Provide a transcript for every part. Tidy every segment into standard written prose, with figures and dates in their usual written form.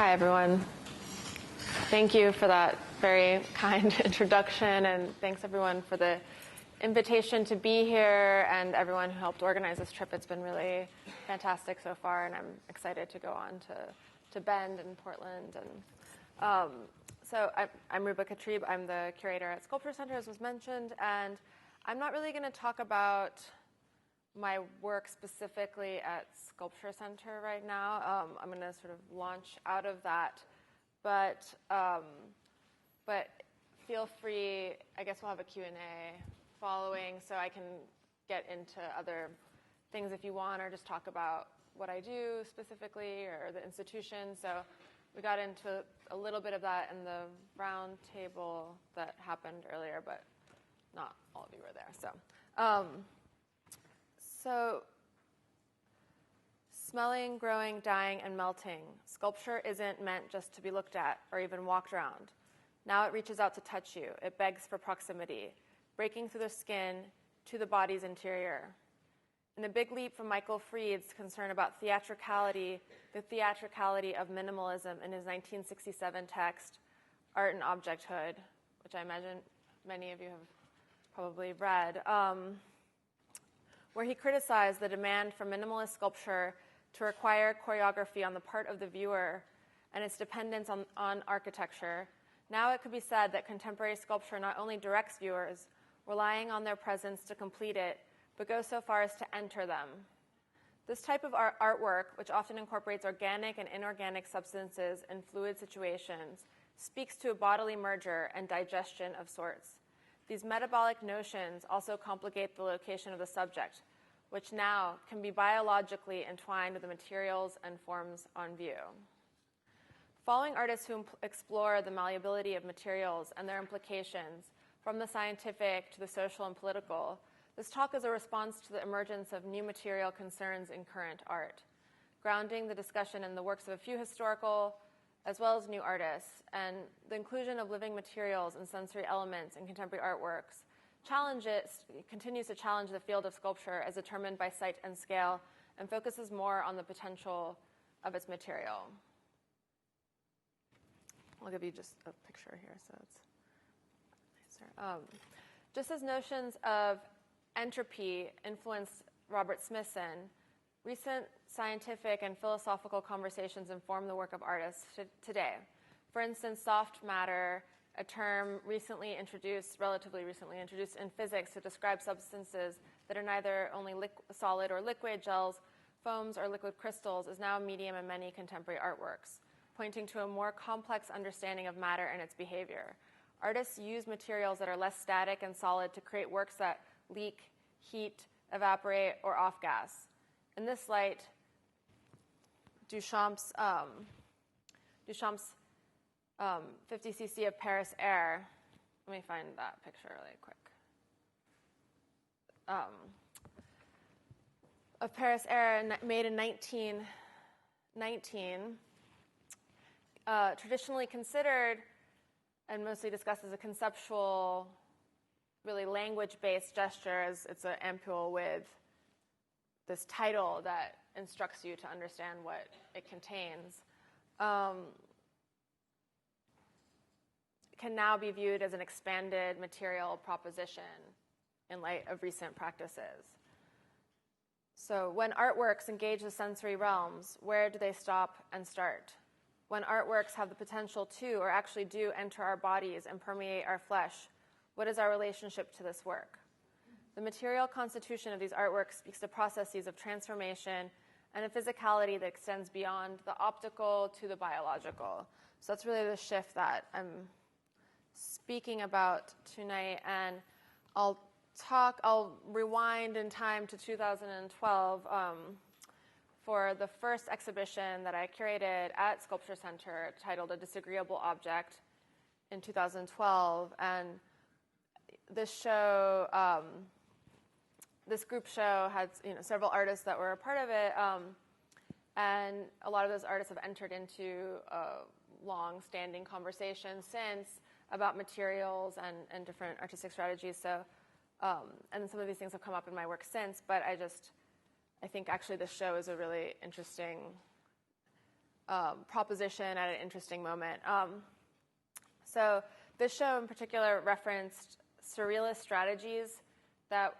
Hi, everyone. Thank you for that very kind introduction, and thanks, everyone, for the invitation to be here and everyone who helped organize this trip. It's been really fantastic so far, and I'm excited to go on to Bend and Portland. And so I'm Ruba Katrib. I'm the curator at Sculpture Center, as was mentioned, and I'm not really going to talk about my work specifically at Sculpture Center right now. I'm going to sort of launch out of that, but feel free. I guess we'll have a Q&A following, so I can get into other things if you want, or just talk about what I do specifically or the institution. So we got into a little bit of that in the round table that happened earlier, but not all of you were there. So smelling, growing, dying, and melting. Sculpture isn't meant just to be looked at or even walked around. Now it reaches out to touch you. It begs for proximity, breaking through the skin to the body's interior. In a big leap from Michael Fried's concern about theatricality, the theatricality of minimalism in his 1967 text, Art and Objecthood, which I imagine many of you have probably read, where he criticized the demand for minimalist sculpture to require choreography on the part of the viewer and its dependence on architecture. Now it could be said that contemporary sculpture not only directs viewers, relying on their presence to complete it, but goes so far as to enter them. This type of artwork, which often incorporates organic and inorganic substances in fluid situations, speaks to a bodily merger and digestion of sorts. These metabolic notions also complicate the location of the subject, which now can be biologically entwined with the materials and forms on view. Following artists who explore the malleability of materials and their implications, from the scientific to the social and political, this talk is a response to the emergence of new material concerns in current art, grounding the discussion in the works of a few historical as well as new artists, and the inclusion of living materials and sensory elements in contemporary artworks continues to challenge the field of sculpture as determined by site and scale, and focuses more on the potential of its material. I'll give you just a picture here, so it's nicer. Just as notions of entropy influence Robert Smithson, recent scientific and philosophical conversations inform the work of artists today. For instance, soft matter, a term relatively recently introduced in physics to describe substances that are neither only solid or liquid, gels, foams, or liquid crystals, is now a medium in many contemporary artworks, pointing to a more complex understanding of matter and its behavior. Artists use materials that are less static and solid to create works that leak, heat, evaporate, or off-gas. In this light, Duchamp's 50 cc of Paris Air. Let me find that picture really quick. Of Paris Air, made in 1919, traditionally considered and mostly discussed as a conceptual, really language-based gesture, as it's an ampule with this title that instructs you to understand what it contains, can now be viewed as an expanded material proposition in light of recent practices. So when artworks engage the sensory realms, where do they stop and start? When artworks have the potential to, or actually do, enter our bodies and permeate our flesh, what is our relationship to this work? The material constitution of these artworks speaks to processes of transformation and a physicality that extends beyond the optical to the biological. So that's really the shift that I'm speaking about tonight. And I'll rewind in time to 2012 for the first exhibition that I curated at Sculpture Center titled A Disagreeable Object in 2012. And this show, this group show had several artists that were a part of it, and a lot of those artists have entered into a long-standing conversation since about materials and different artistic strategies. So, and some of these things have come up in my work since, but I think actually this show is a really interesting proposition at an interesting moment. So this show in particular referenced surrealist strategies that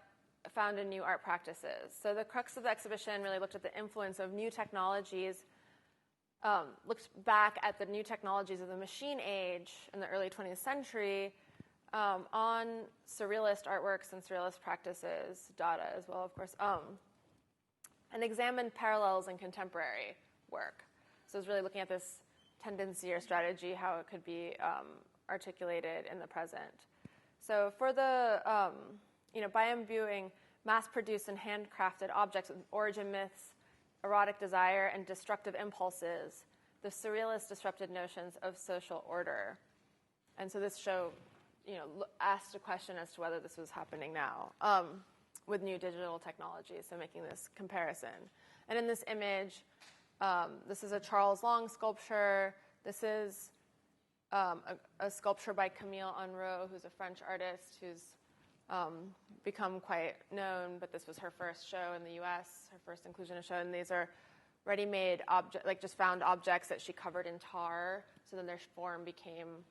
found in new art practices. So the crux of the exhibition really looked at the influence of new technologies, looked back at the new technologies of the machine age in the early 20th century on surrealist artworks and surrealist practices, Dada as well, of course, and examined parallels in contemporary work. So it was really looking at this tendency or strategy, how it could be articulated in the present. So for the, by imbuing mass-produced and handcrafted objects with origin myths, erotic desire, and destructive impulses, the surrealists disrupted notions of social order. And so this show, asked a question as to whether this was happening now with new digital technology, so making this comparison. And in this image, this is a Charles Long sculpture. This is a sculpture by Camille Henrot, who's a French artist who's become quite known, but this was her first show in the U.S., her first inclusion of show, and these are ready-made objects, like just found objects that she covered in tar, so then their form became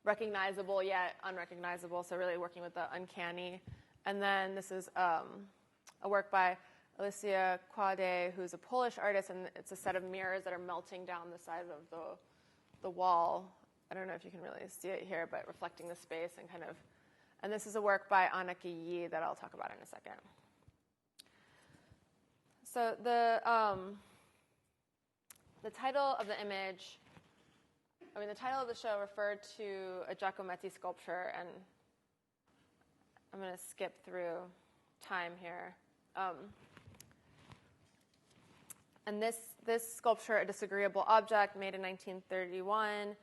recognizable yet unrecognizable, so really working with the uncanny. And then this is a work by Alicia Quade, who's a Polish artist, and it's a set of mirrors that are melting down the side of the wall. I don't know if you can really see it here, but reflecting the space and kind of. And this is a work by Anneke Yi that I'll talk about in a second. So the title of the image, the title of the show referred to a Giacometti sculpture, and I'm going to skip through time here. And this sculpture, A Disagreeable Object, made in 1931,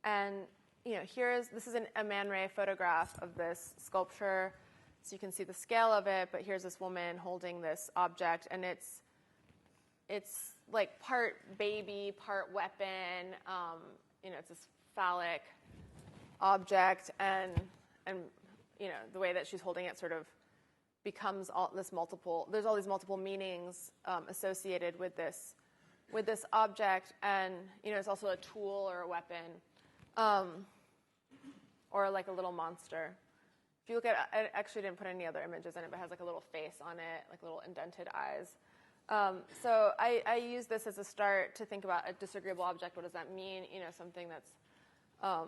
and this is a Man Ray photograph of this sculpture, so you can see the scale of it. But here's this woman holding this object, and it's like part baby, part weapon. It's this phallic object, and the way that she's holding it sort of becomes there's all these multiple meanings associated with this object, and it's also a tool or a weapon, or like a little monster. If you look at, I actually didn't put any other images in it, but it has like a little face on it, like little indented eyes. So I use this as a start to think about a disagreeable object. What does that mean? Something that's a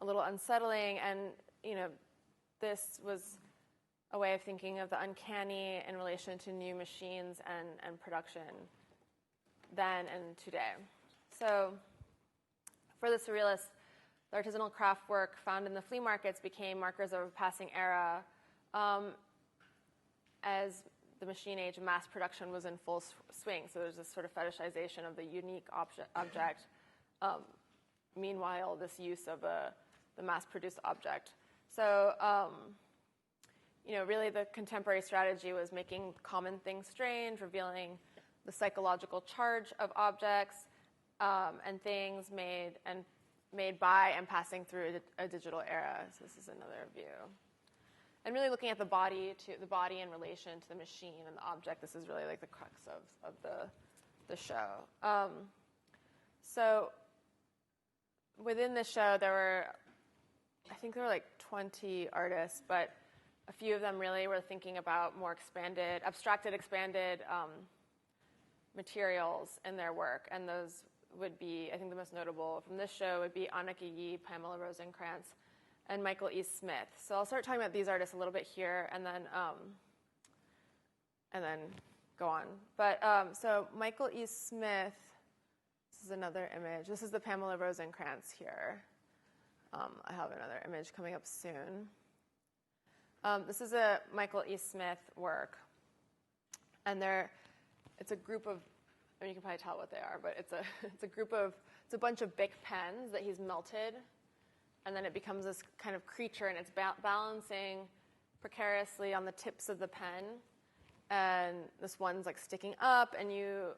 little unsettling, and this was a way of thinking of the uncanny in relation to new machines and production then and today. So for the surrealists, the artisanal craft work found in the flea markets became markers of a passing era as the machine age of mass production was in full swing. So there's this sort of fetishization of the unique object. Meanwhile, this use of the mass-produced object. So really the contemporary strategy was making common things strange, revealing the psychological charge of objects and things made by and passing through a digital era. So this is another view. And really looking at the body in relation to the machine and the object. This is really like the crux of the show. So within the show, I think there were like 20 artists, but a few of them really were thinking about more abstracted, expanded materials in their work. And those would be, I think the most notable from this show would be Anneke Yi, Pamela Rosenkrantz, and Michael E. Smith. So I'll start talking about these artists a little bit here, and then go on. But so Michael E. Smith, this is another image. This is the Pamela Rosenkrantz here. I have another image coming up soon. This is a Michael E. Smith work, and it's a group of, you can probably tell what they are, but it's a bunch of Bic pens that he's melted, and then it becomes this kind of creature, and it's balancing precariously on the tips of the pen, and this one's like sticking up, and you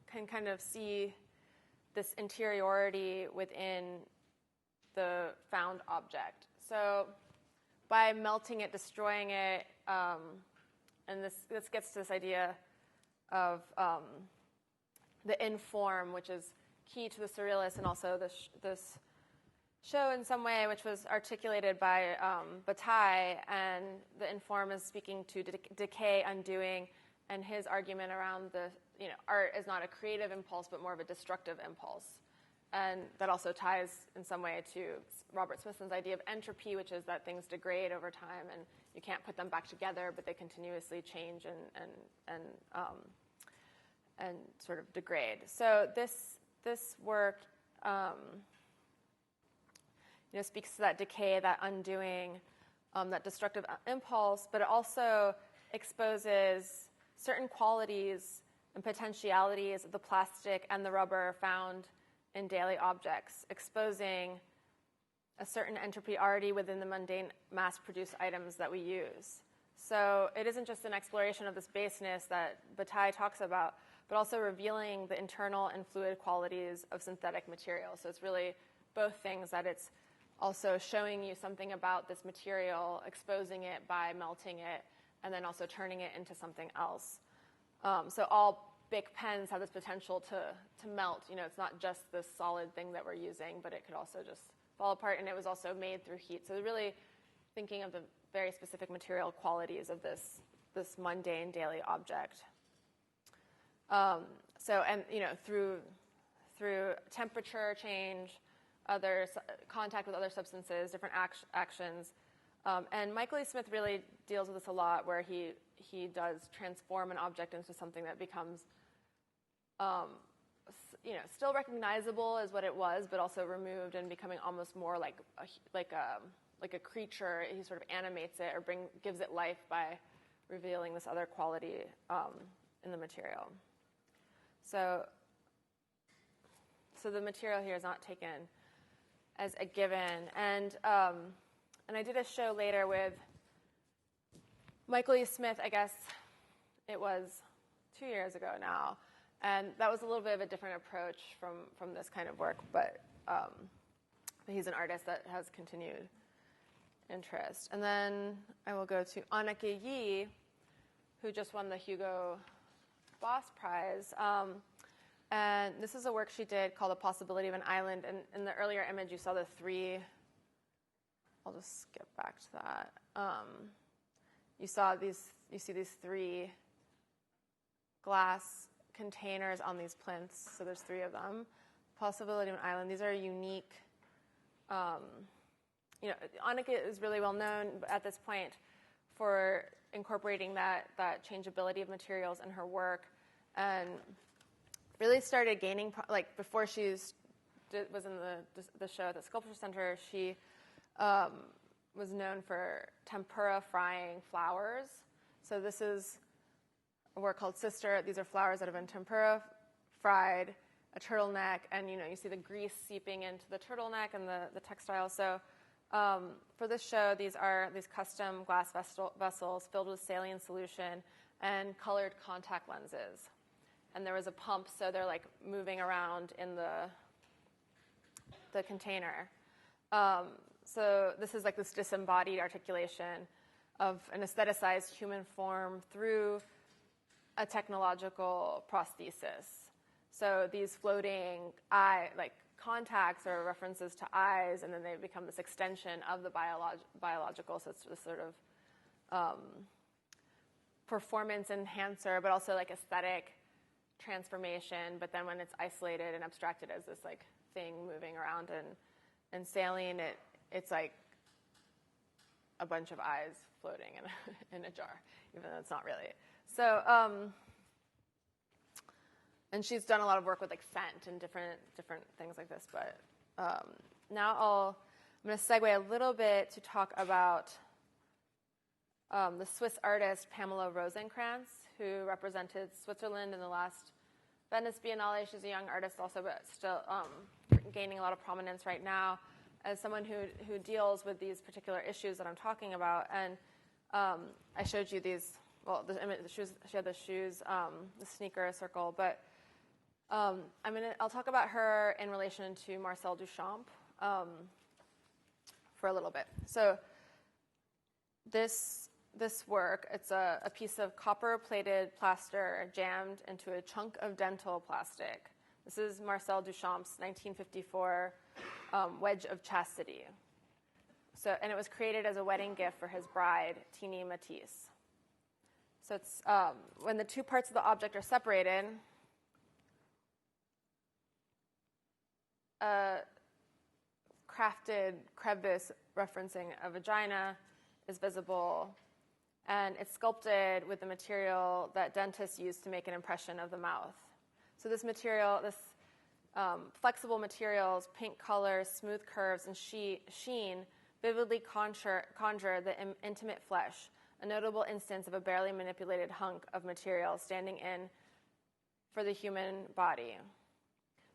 can kind of see this interiority within the found object. So by melting it, destroying it, and this gets to this idea of the inform, which is key to the surrealists, and also this show in some way, which was articulated by Bataille, and the inform is speaking to decay, undoing, and his argument around art is not a creative impulse, but more of a destructive impulse. And that also ties in some way to Robert Smithson's idea of entropy, which is that things degrade over time, and you can't put them back together, but they continuously change and sort of degrade. So this work speaks to that decay, that undoing, that destructive impulse, but it also exposes certain qualities and potentialities of the plastic and the rubber found in daily objects, exposing a certain entropy already within the mundane mass-produced items that we use. So it isn't just an exploration of this baseness that Bataille talks about, but also revealing the internal and fluid qualities of synthetic material. So it's really both things, that it's also showing you something about this material, exposing it by melting it, and then also turning it into something else. So all Bic pens have this potential to melt. It's not just this solid thing that we're using, but it could also just fall apart, and it was also made through heat. So really thinking of the very specific material qualities of this mundane daily object. Through temperature change, other contact with other substances, different actions. And Michael E. Smith really deals with this a lot, where he does transform an object into something that becomes, still recognizable as what it was, but also removed and becoming almost more like a creature. He sort of animates it or gives it life by revealing this other quality in the material. So the material here is not taken as a given. And I did a show later with Michael E. Smith, I guess it was 2 years ago now. And that was a little bit of a different approach from this kind of work, but he's an artist that has continued interest. And then I will go to Anneke Yi, who just won the Hugo Boss Prize. And this is a work she did called The Possibility of an Island. And in the earlier image, you saw the three. I'll just skip back to that. You see these three glass containers on these plinths. So there's three of them. Possibility of an Island. These are unique. Anneke is really well known at this point for incorporating that changeability of materials in her work, and really started gaining, before she was in the show at the Sculpture Center, she was known for tempura frying flowers. So this is a work called Sister. These are flowers that have been tempura fried, a turtleneck, and you see the grease seeping into the turtleneck and the textile. So for this show, these are these custom glass vessels filled with saline solution and colored contact lenses. And there was a pump, so they're moving around in the container. So this is this disembodied articulation of an aestheticized human form through a technological prosthesis. So these floating contacts are references to eyes, and then they become this extension of the biological. So it's this sort of performance enhancer, but also aesthetic transformation. But then when it's isolated and abstracted as this thing moving around and sailing, it's like a bunch of eyes floating in a jar, even though it's not really. So, and she's done a lot of work with scent and different things like this. But now I'm going to segue a little bit to talk about the Swiss artist Pamela Rosenkrantz, who represented Switzerland in the last Venice Biennale. She's a young artist also, but still gaining a lot of prominence right now as someone who deals with these particular issues that I'm talking about. And I showed you these. Well, the shoes. She had the shoes, the sneaker circle. But I'll talk about her in relation to Marcel Duchamp for a little bit. So this this work, it's a piece of copper-plated plaster jammed into a chunk of dental plastic. This is Marcel Duchamp's 1954 Wedge of Chastity. And it was created as a wedding gift for his bride, Teeny Matisse. So it's when the two parts of the object are separated, a crafted crevice referencing a vagina is visible, and it's sculpted with the material that dentists use to make an impression of the mouth. So this material, flexible materials, pink colors, smooth curves, and sheen vividly conjure the intimate flesh, a notable instance of a barely manipulated hunk of material standing in for the human body.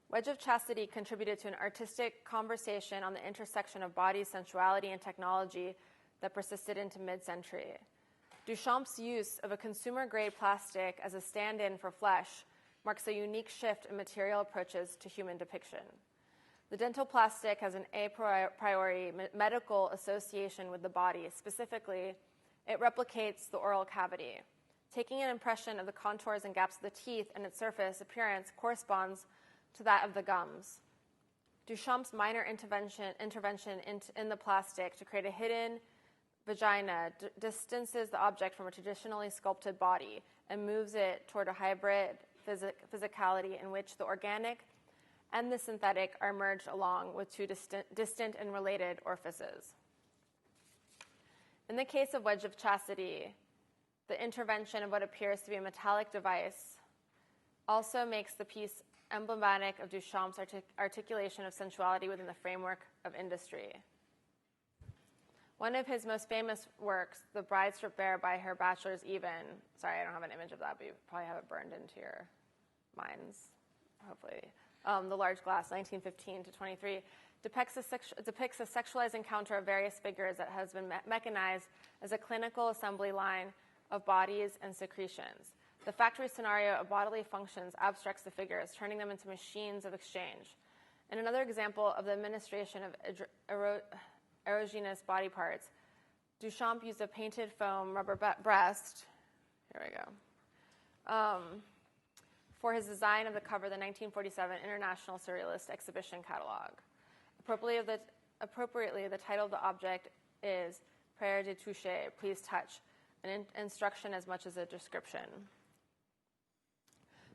Wedge of Chastity contributed to an artistic conversation on the intersection of body, sensuality, and technology that persisted into mid-century. Duchamp's use of a consumer-grade plastic as a stand-in for flesh marks a unique shift in material approaches to human depiction. The dental plastic has an a priori medical association with the body. Specifically, it replicates the oral cavity. Taking an impression of the contours and gaps of the teeth and its surface appearance corresponds to that of the gums. Duchamp's minor intervention in the plastic to create a hidden vagina distances the object from a traditionally sculpted body and moves it toward a hybrid physicality in which the organic and the synthetic are merged along with two distant and related orifices. In the case of Wedge of Chastity, the intervention of what appears to be a metallic device also makes the piece emblematic of Duchamp's articulation of sensuality within the framework of industry. One of his most famous works, The Bride Stripped Bare by Her Bachelor's Even, sorry, I don't have an image of that, but you probably have it burned into your minds, hopefully. The Large Glass, 1915 to 23, depicts a sexualized encounter of various figures that has been mechanized as a clinical assembly line of bodies and secretions. The factory scenario of bodily functions abstracts the figures, turning them into machines of exchange. In another example of the administration of erogenous body parts, Duchamp used a painted foam rubber breast, here we go, for his design of the cover of the 1947 International Surrealist Exhibition Catalog. Appropriately, the title of the object is Prière de toucher, please touch, an instruction as much as a description.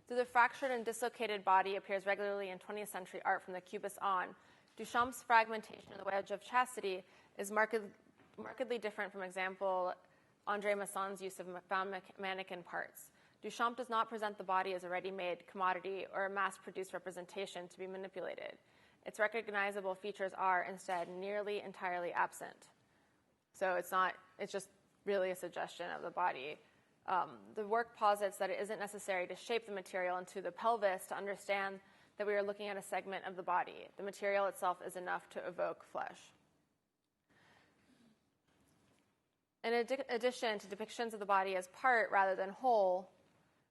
Though the fractured and dislocated body appears regularly in 20th century art from the Cubists on, Duchamp's fragmentation of the Wedge of Chastity is markedly different from, example, André Masson's use of found mannequin parts. Duchamp does not present the body as a ready-made commodity or a mass-produced representation to be manipulated. Its recognizable features are, instead, nearly entirely absent. So it's just really a suggestion of the body. The work posits that it isn't necessary to shape the material into the pelvis to understand that we are looking at a segment of the body. The material itself is enough to evoke flesh. In addition to depictions of the body as part rather than whole,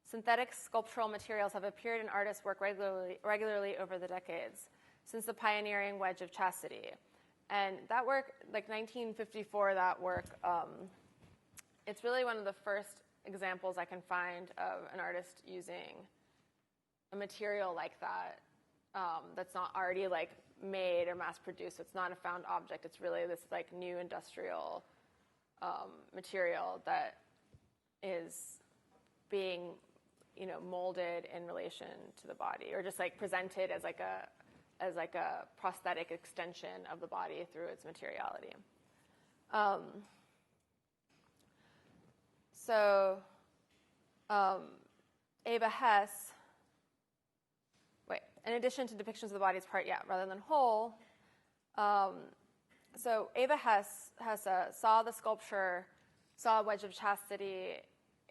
synthetic sculptural materials have appeared in artists' work regularly over the decades, since the pioneering Wedge of Chastity. And that work, like 1954, that work, it's really one of the first examples I can find of an artist using a material like that that's not already like made or mass-produced. It's not a found object. It's really this like new industrial material that is being, molded in relation to the body, or just like presented as like a prosthetic extension of the body through its materiality. Ava Hess, in addition to depictions of the body as part, rather than whole, so Ava Hess saw the sculpture, saw Wedge of Chastity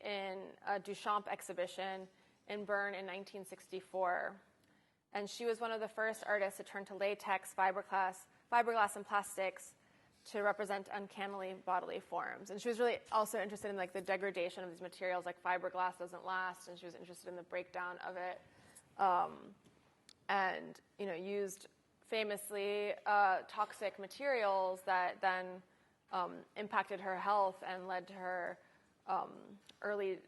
in a Duchamp exhibition in Bern in 1964. And she was one of the first artists to turn to latex, fiberglass, and plastics to represent uncannily bodily forms. And she was really also interested in like the degradation of these materials, like fiberglass doesn't last, and she was interested in the breakdown of it. And used famously toxic materials that then impacted her health and led to her early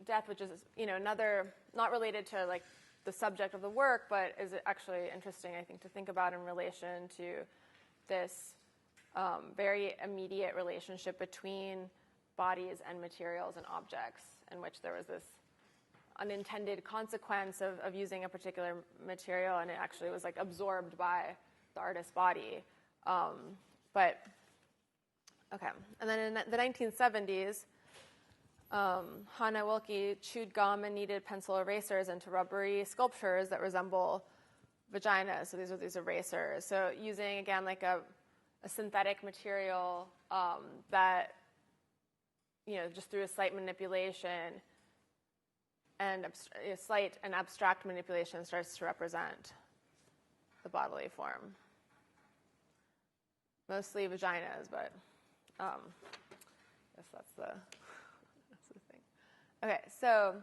death, which is, another, not related to like the subject of the work, but is actually interesting, I think, to think about in relation to this very immediate relationship between bodies and materials and objects, in which there was this unintended consequence of using a particular material, and it actually was like absorbed by the artist's body. And then in the 1970s, Hannah Wilke chewed gum and kneaded pencil erasers into rubbery sculptures that resemble vaginas. So these are these erasers. So using, again, like a synthetic material that, just through a slight manipulation and a slight and abstract manipulation starts to represent the bodily form. Mostly vaginas, but I guess that's the thing. Okay, so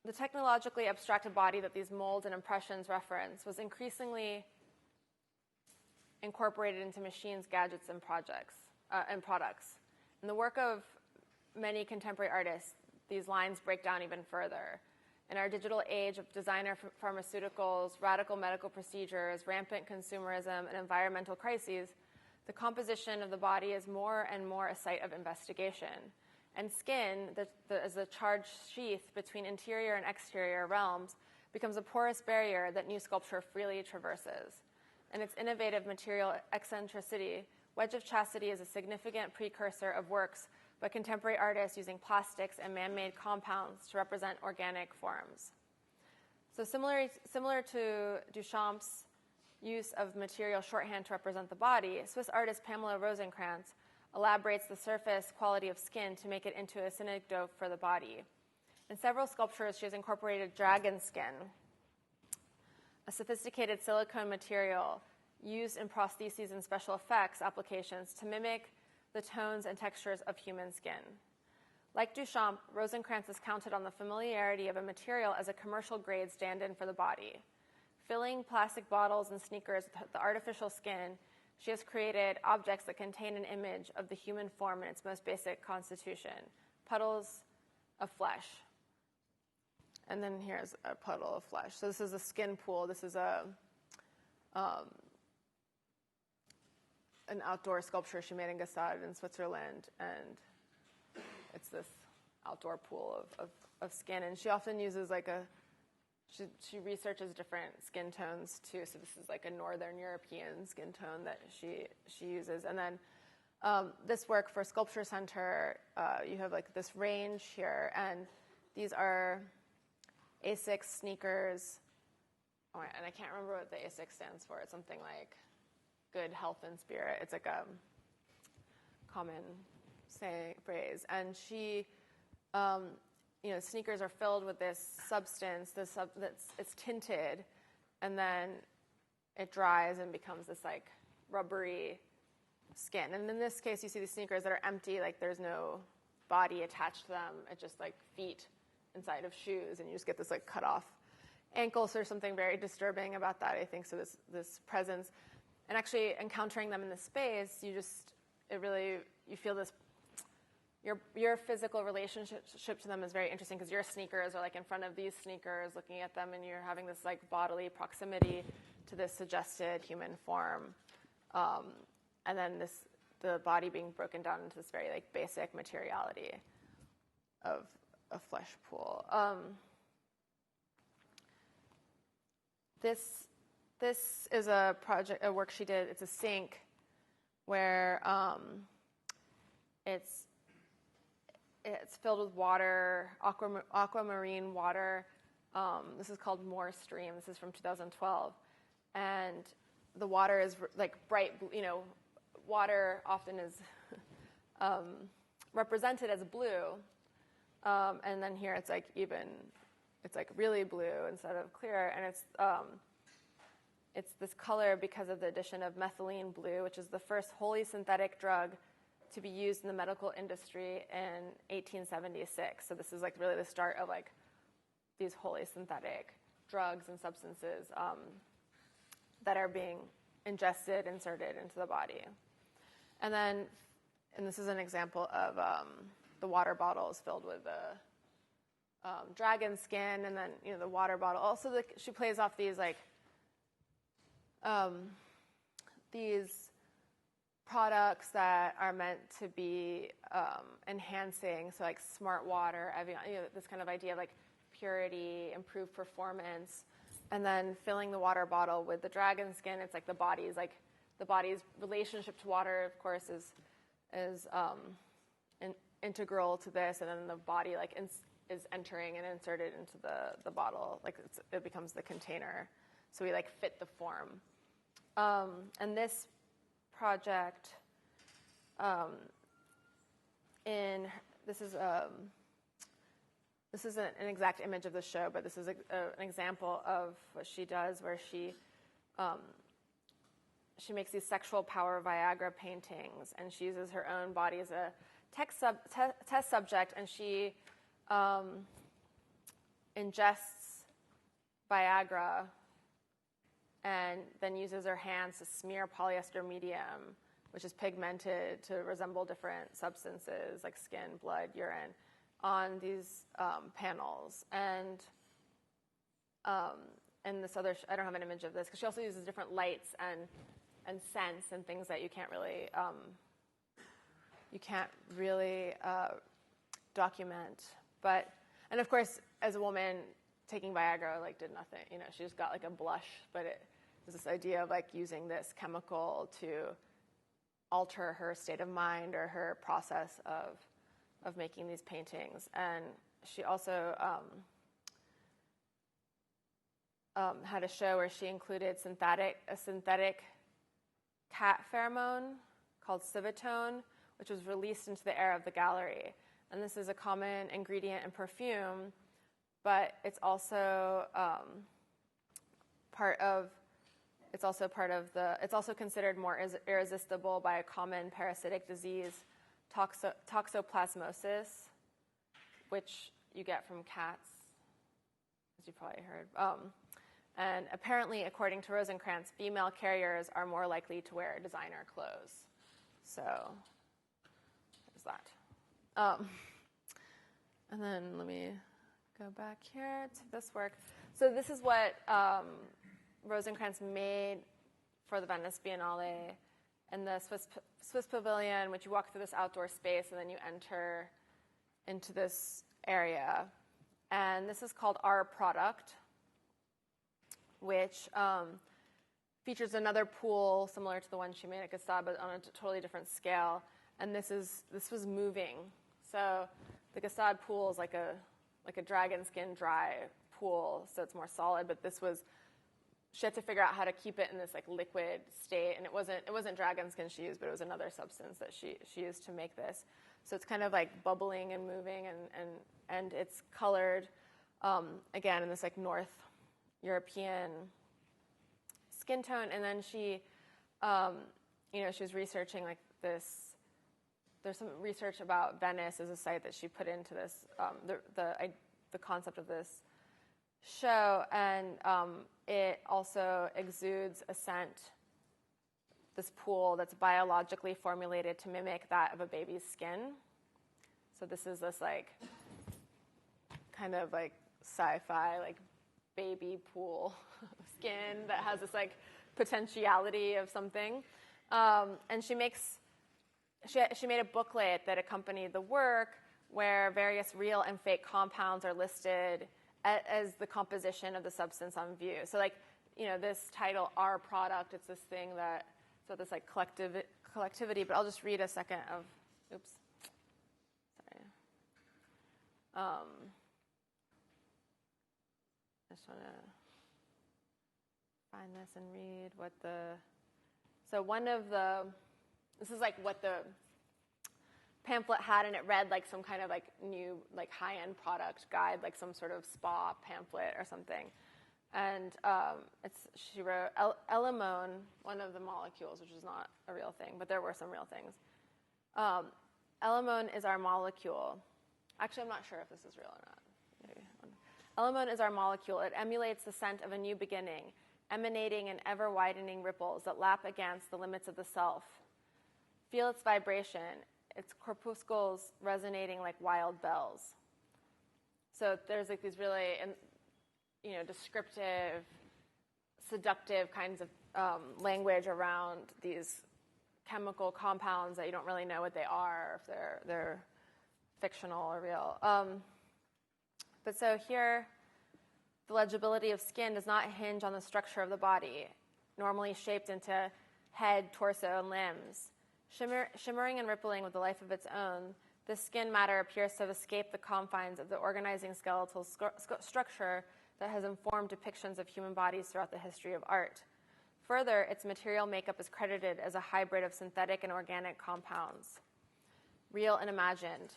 the technologically abstracted body that these molds and impressions reference was increasingly incorporated into machines, gadgets, and products. In the work of many contemporary artists, these lines break down even further. In our digital age of designer pharmaceuticals, radical medical procedures, rampant consumerism, and environmental crises, the composition of the body is more and more a site of investigation. And skin, as a charged sheath between interior and exterior realms, becomes a porous barrier that new sculpture freely traverses. In its innovative material eccentricity, Wedge of Chastity is a significant precursor of works by contemporary artists using plastics and man-made compounds to represent organic forms. So similar to Duchamp's use of material shorthand to represent the body, Swiss artist Pamela Rosenkrantz elaborates the surface quality of skin to make it into a synecdoche for the body. In several sculptures, she has incorporated dragon skin, a sophisticated silicone material used in prostheses and special effects applications to mimic the tones and textures of human skin. Like Duchamp, Rosenkrantz has counted on the familiarity of a material as a commercial-grade stand-in for the body. Filling plastic bottles and sneakers with the artificial skin, she has created objects that contain an image of the human form in its most basic constitution, puddles of flesh. And then here's a puddle of flesh. So this is a skin pool. This is an outdoor sculpture she made in Gstaad in Switzerland, and it's this outdoor pool of skin. And she often uses she researches different skin tones too. So this is like a Northern European skin tone that she uses. And then this work for Sculpture Center, you have like this range here, and these are ASICS sneakers. Oh, and I can't remember what the ASICS stands for. It's something like good health and spirit. It's like a common phrase. And she, sneakers are filled with this substance. It's tinted, and then it dries and becomes this like rubbery skin. And in this case, you see these sneakers that are empty, like there's no body attached to them. It's just like feet inside of shoes, and you just get this like cut off ankles. There's something very disturbing about that, I think. So this presence. And actually encountering them in the space, you feel this, your physical relationship to them is very interesting, because your sneakers are like in front of these sneakers, looking at them, and you're having this like bodily proximity to this suggested human form. And then the body being broken down into this very like basic materiality of a flesh pool. This is a work she did. It's a sink where it's filled with water, aquamarine water. This is called Moor Stream. This is from 2012, and the water is like bright. Water often is represented as blue, and then here it's like really blue instead of clear, and it's this color because of the addition of methylene blue, which is the first wholly synthetic drug to be used in the medical industry in 1876. So this is like really the start of like these wholly synthetic drugs and substances that are being ingested, inserted into the body. And then and this is an example of the water bottles filled with the dragon skin, and then the water bottle. Also, she plays off these these products that are meant to be enhancing, so like smart water, this kind of idea of like purity, improved performance, and then filling the water bottle with the dragon skin. It's like the body's relationship to water, of course, is integral to this, and then the body is entering and inserted into the bottle, it becomes the container. So we fit the form. And this project, this is an exact image of the show, but this is an example of what she does, where she makes these sexual power Viagra paintings, and she uses her own body as a test subject, and she ingests Viagra and then uses her hands to smear polyester medium, which is pigmented to resemble different substances like skin, blood, urine, on these panels. And this other, I don't have an image of this, because she also uses different lights and scents and things that you can't really document. And of course, as a woman, taking Viagra did nothing. She just got a blush, but it was this idea of using this chemical to alter her state of mind or her process of making these paintings. And she also had a show where she included a synthetic cat pheromone called Civitone, which was released into the air of the gallery. And this is a common ingredient in perfume, but it's also it's also considered more irresistible by a common parasitic disease, toxoplasmosis, which you get from cats, as you probably heard. And apparently, according to Rosencrantz, female carriers are more likely to wear designer clothes. So there's that. And then let me go back here to this work. So this is what Rosencrantz made for the Venice Biennale in the Swiss Pavilion, which you walk through this outdoor space and then you enter into this area. And this is called Our Product, which features another pool similar to the one she made at Gstaad, but on a totally different scale. And this was moving. So the Gstaad pool is like a dragon skin dry pool, so it's more solid. But she had to figure out how to keep it in this liquid state, and it wasn't dragon skin she used, but it was another substance that she used to make this. So it's kind of bubbling and moving, and it's colored again in this North European skin tone. And then she was researching this. There's some research about Venice as a site that she put into this, the concept of this show, and it also exudes a scent, this pool that's biologically formulated to mimic that of a baby's skin. So this is this kind of sci-fi baby pool skin that has this potentiality of something, and she made a booklet that accompanied the work where various real and fake compounds are listed as the composition of the substance on view. So this title, Our Product, it's this thing this collectivity, but I'll just read a second of, oops, sorry. I just want to find this and read this is what the pamphlet had, and it read some kind of new high-end product guide, some sort of spa pamphlet or something. And she wrote elamone, one of the molecules, which is not a real thing, but there were some real things. Elamone is our molecule. Actually, I'm not sure if this is real or not. Maybe. Elamone is our molecule. It emulates the scent of a new beginning, emanating in ever-widening ripples that lap against the limits of the self. Feel its vibration. its corpuscles resonating like wild bells. So there's like these really, descriptive, seductive kinds of language around these chemical compounds that you don't really know what they are, if they're fictional or real. But so here, the legibility of skin does not hinge on the structure of the body, normally shaped into head, torso, and limbs. Shimmering and rippling with a life of its own, this skin matter appears to have escaped the confines of the organizing skeletal structure that has informed depictions of human bodies throughout the history of art. Further, its material makeup is credited as a hybrid of synthetic and organic compounds, real and imagined.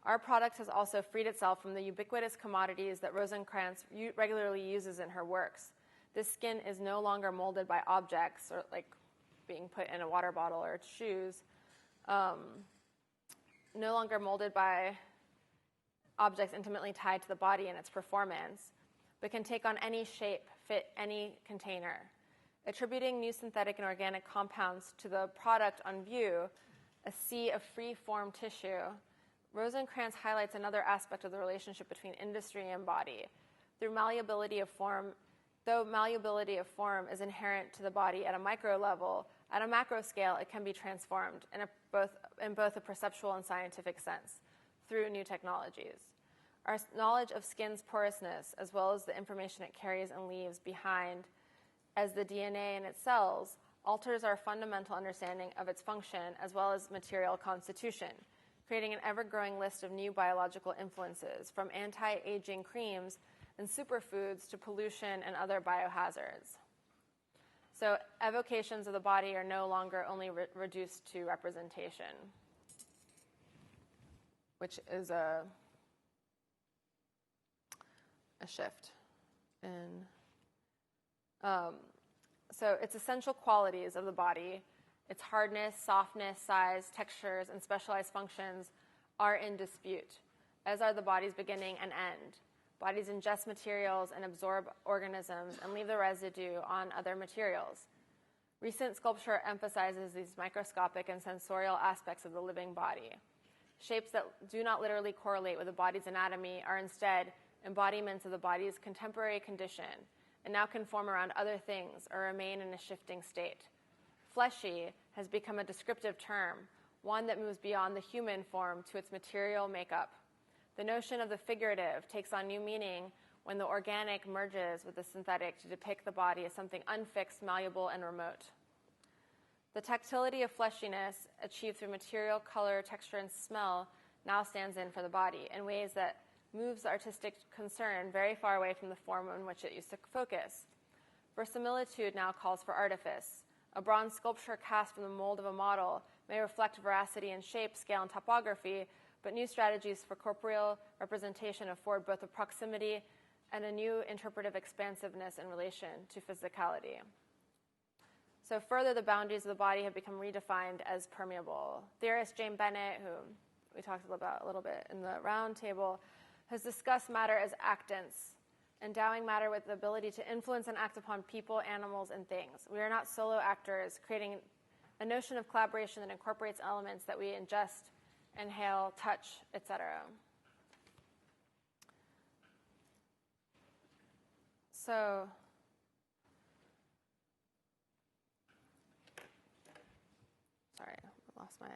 Our product has also freed itself from the ubiquitous commodities that Rosencrantz regularly uses in her works. This skin is no longer molded by objects, or like being put in a water bottle or shoes, no longer molded by objects intimately tied to the body and its performance, but can take on any shape, fit any container. Attributing new synthetic and organic compounds to the product on view, a sea of free-form tissue, Rosencrantz highlights another aspect of the relationship between industry and body. Though malleability of form is inherent to the body at a micro level, at a macro scale, it can be transformed in both a perceptual and scientific sense through new technologies. Our knowledge of skin's porousness, as well as the information it carries and leaves behind as the DNA in its cells, alters our fundamental understanding of its function as well as material constitution, creating an ever-growing list of new biological influences, from anti-aging creams and superfoods to pollution and other biohazards. So evocations of the body are no longer only reduced to representation, which is a shift in... So its essential qualities of the body, its hardness, softness, size, textures, and specialized functions are in dispute, as are the body's beginning and end. Bodies ingest materials and absorb organisms and leave the residue on other materials. Recent sculpture emphasizes these microscopic and sensorial aspects of the living body. Shapes that do not literally correlate with the body's anatomy are instead embodiments of the body's contemporary condition, and now can form around other things or remain in a shifting state. Fleshy has become a descriptive term, one that moves beyond the human form to its material makeup. The notion of the figurative takes on new meaning when the organic merges with the synthetic to depict the body as something unfixed, malleable, and remote. The tactility of fleshiness, achieved through material, color, texture, and smell, now stands in for the body in ways that moves artistic concern very far away from the form in which it used to focus. Verisimilitude now calls for artifice. A bronze sculpture cast from the mold of a model may reflect veracity in shape, scale, and topography, but new strategies for corporeal representation afford both a proximity and a new interpretive expansiveness in relation to physicality. So further, the boundaries of the body have become redefined as permeable. Theorist Jane Bennett, who we talked about a little bit in the round table, has discussed matter as actants, endowing matter with the ability to influence and act upon people, animals, and things. We are not solo actors, creating a notion of collaboration that incorporates elements that we ingest, inhale, touch, etc. So, sorry, I lost my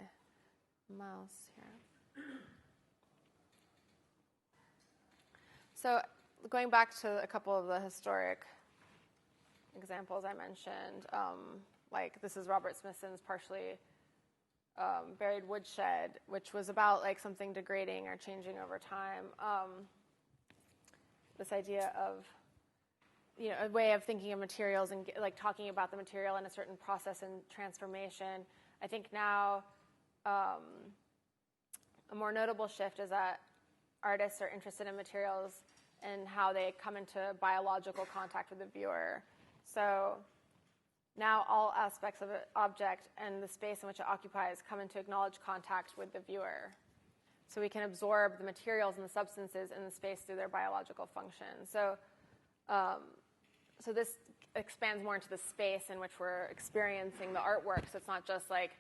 mouse here. So going back to a couple of the historic examples I mentioned, like this is Robert Smithson's partially buried woodshed, which was about like something degrading or changing over time. This idea of, a way of thinking of materials and like talking about the material in a certain process and transformation. I think now a more notable shift is that artists are interested in materials and how they come into biological contact with the viewer. So now all aspects of an object and the space in which it occupies come into acknowledged contact with the viewer. So we can absorb the materials and the substances in the space through their biological function. So this expands more into the space in which we're experiencing the artwork. So it's not just like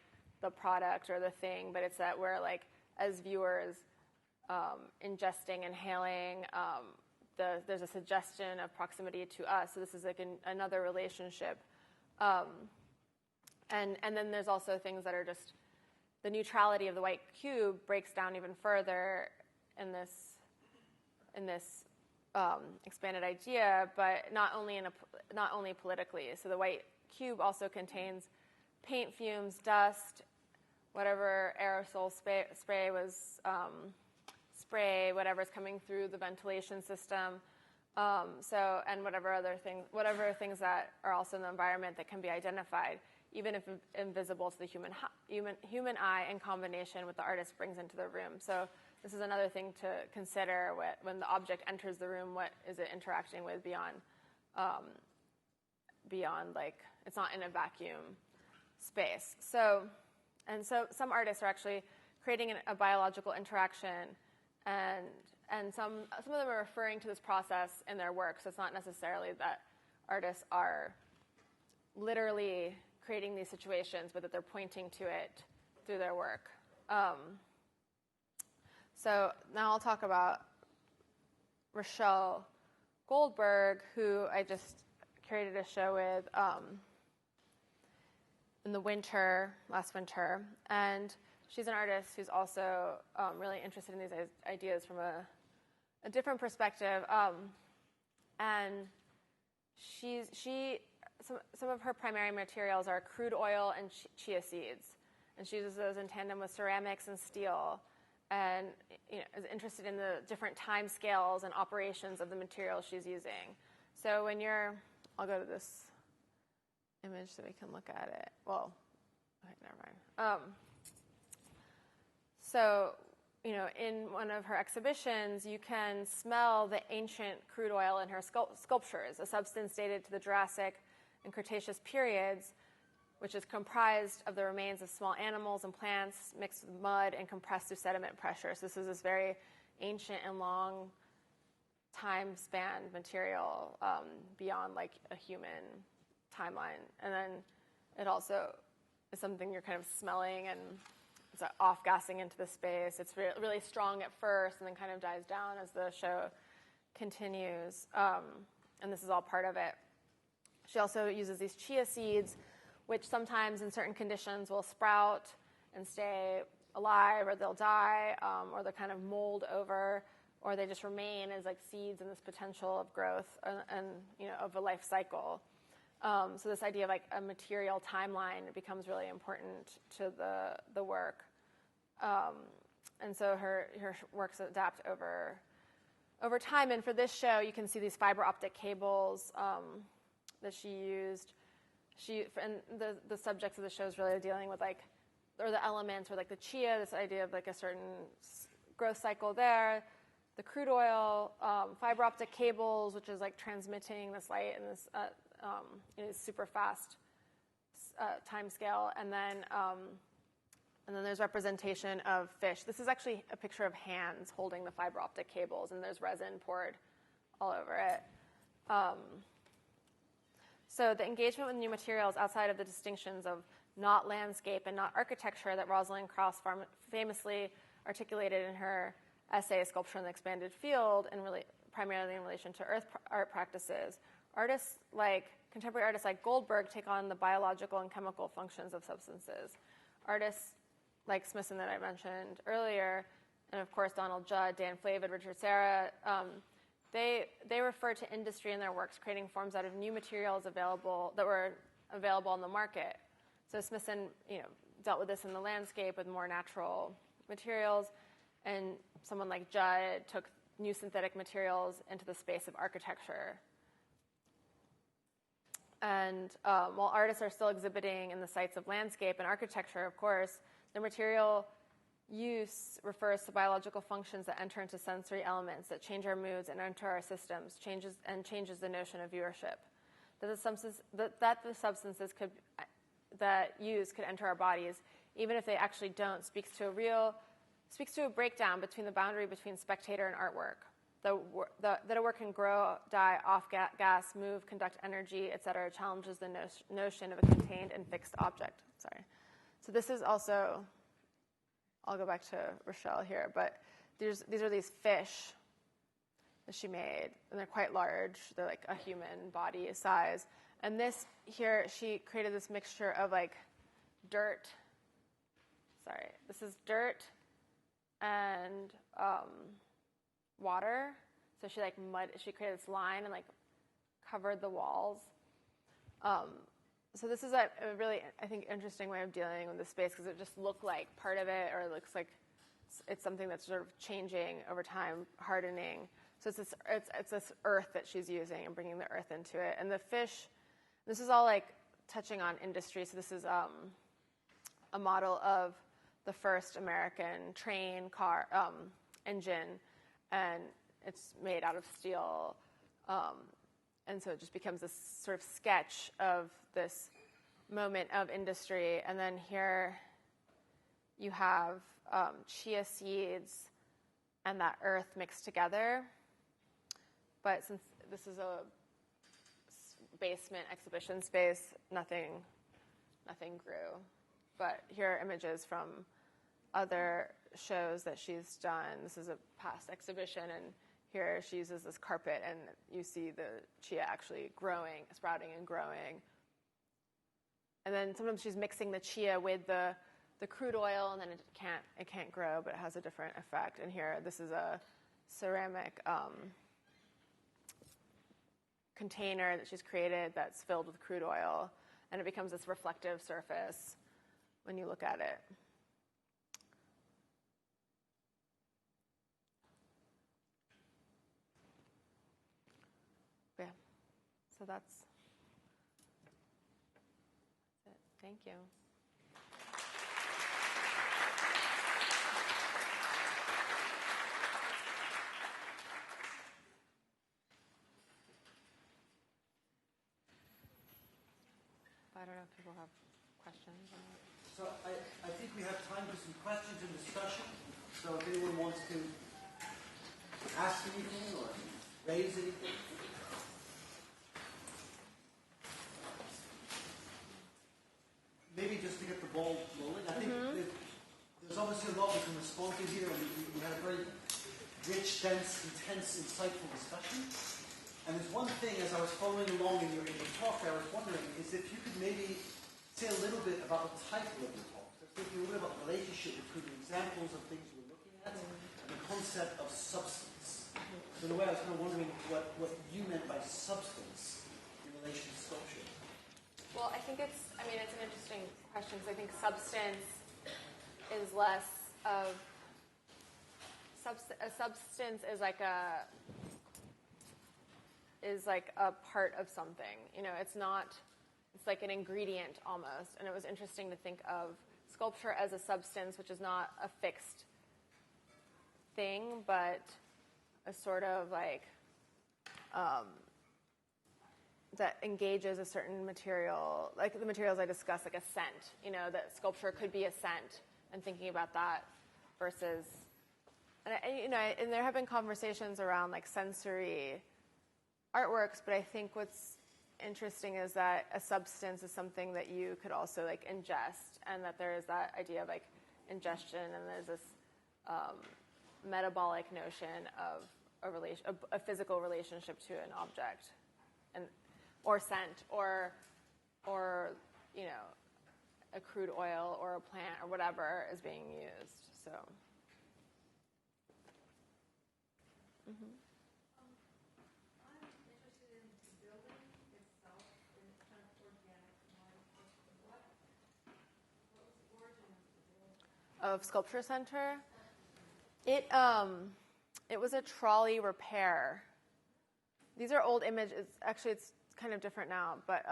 the product or the thing, but it's that we're like, as viewers, ingesting, inhaling, there's a suggestion of proximity to us. So this is like another relationship. And then there's also things that are just the neutrality of the white cube breaks down even further in this expanded idea, but not only politically. So the white cube also contains paint fumes, dust, whatever aerosol spray was whatever's coming through the ventilation system. And whatever things that are also in the environment that can be identified, even if invisible to the human eye, in combination with the artist brings into the room. So this is another thing to consider when the object enters the room. What is it interacting with beyond like, it's not in a vacuum space. So some artists are actually creating a biological interaction, and some of them are referring to this process in their work. So it's not necessarily that artists are literally creating these situations, but that they're pointing to it through their work. So now I'll talk about Rochelle Goldberg, who I just created a show with in the last winter. And she's an artist who's also really interested in these ideas from a different perspective. And some of her primary materials are crude oil and chia seeds. And she uses those in tandem with ceramics and steel, and is interested in the different time scales and operations of the materials she's using. So I'll go to this image so we can look at it. Well, okay, never mind. So, in one of her exhibitions, you can smell the ancient crude oil in her sculptures, a substance dated to the Jurassic and Cretaceous periods, which is comprised of the remains of small animals and plants mixed with mud and compressed through sediment pressure. So this is this very ancient and long time span material beyond like a human timeline. And then it also is something you're kind of smelling, and it's off-gassing into the space. It's really strong at first and then kind of dies down as the show continues. And this is all part of it. She also uses these chia seeds, which sometimes in certain conditions will sprout and stay alive, or they'll die, or they'll kind of mold over, or they just remain as like seeds in this potential of growth and of a life cycle. So this idea of like a material timeline becomes really important to the work. And so her works adapt over time. And for this show, you can see these fiber optic cables that she used. And the subjects of the show is really dealing with or the elements, or like the chia, this idea of like a certain growth cycle there, the crude oil, fiber optic cables, which is like transmitting this light in this in a super fast time scale, and then there's representation of fish. This is actually a picture of hands holding the fiber optic cables, and there's resin poured all over it. So the engagement with new materials outside of the distinctions of not landscape and not architecture that Rosalind Krauss famously articulated in her essay, Sculpture in the Expanded Field, and really primarily in relation to earth art practices. Contemporary artists like Goldberg take on the biological and chemical functions of substances. Artists like Smithson that I mentioned earlier, and of course Donald Judd, Dan Flavid, Richard Serra, they refer to industry in their works, creating forms out of new materials that were available on the market. So Smithson, dealt with this in the landscape with more natural materials, and someone like Judd took new synthetic materials into the space of architecture. And while artists are still exhibiting in the sites of landscape and architecture, of course, their material use refers to biological functions that enter into sensory elements that change our moods and enter our systems, changes the notion of viewership. That the substances that use could enter our bodies, even if they actually don't, speaks to a breakdown between the boundary between spectator and artwork. That a work can grow, die, off-gas, move, conduct energy, etc., challenges the notion of a contained and fixed object. So this is also, I'll go back to Rochelle here, but these are these fish that she made, and they're quite large. They're like a human body size. And this here, she created this mixture of like dirt. Sorry, this is dirt and water. So she she created this line and like covered the walls. So this is a really, I think, interesting way of dealing with the space, because it just looked like part of it, or it looks like it's something that's sort of changing over time, hardening. So it's this earth that she's using and bringing the earth into it. And the fish, this is all like touching on industry. So this is a model of the first American train car engine, and it's made out of steel. And so it just becomes this sort of sketch of this moment of industry. And then here you have chia seeds and that earth mixed together. But since this is a basement exhibition space, nothing grew. But here are images from other shows that she's done. This is a past exhibition, and here she uses this carpet, and you see the chia actually growing, sprouting and growing. And then sometimes she's mixing the chia with the crude oil, and then it can't grow, but it has a different effect. And here, this is a ceramic container that she's created that's filled with crude oil, and it becomes this reflective surface when you look at it. Yeah, so that's it. Thank you. I don't know if people have questions on it. So I think we have time for some questions and discussion. So if anyone wants to ask anything or raise anything. Maybe just to get the ball rolling. I think there's obviously a lot we can respond to here. We had a very rich, dense, intense, insightful discussion. And there's one thing, as I was following along in your talk, I was wondering, is if you could maybe say a little bit about the title of the talk. So thinking a little bit about the relationship between the examples of things we're looking at and the concept of substance. So in a way, I was kind of wondering what you meant by substance in relation to sculpture. Well, I think it's an interesting question, because I think substance is less of, a substance is like a part of something. It's like an ingredient almost. And it was interesting to think of sculpture as a substance, which is not a fixed thing, but a sort of like, that engages a certain material, like the materials I discussed, like a scent, that sculpture could be a scent, and thinking about that versus, and there have been conversations around like sensory artworks, but I think what's interesting is that a substance is something that you could also like ingest, and that there is that idea of like ingestion, and there's this metabolic notion of a physical relationship to an object, or scent, or a crude oil or a plant or whatever is being used. So. Mm-hmm. Of Sculpture Center. It was a trolley repair. These are old images. Actually, it's kind of different now, but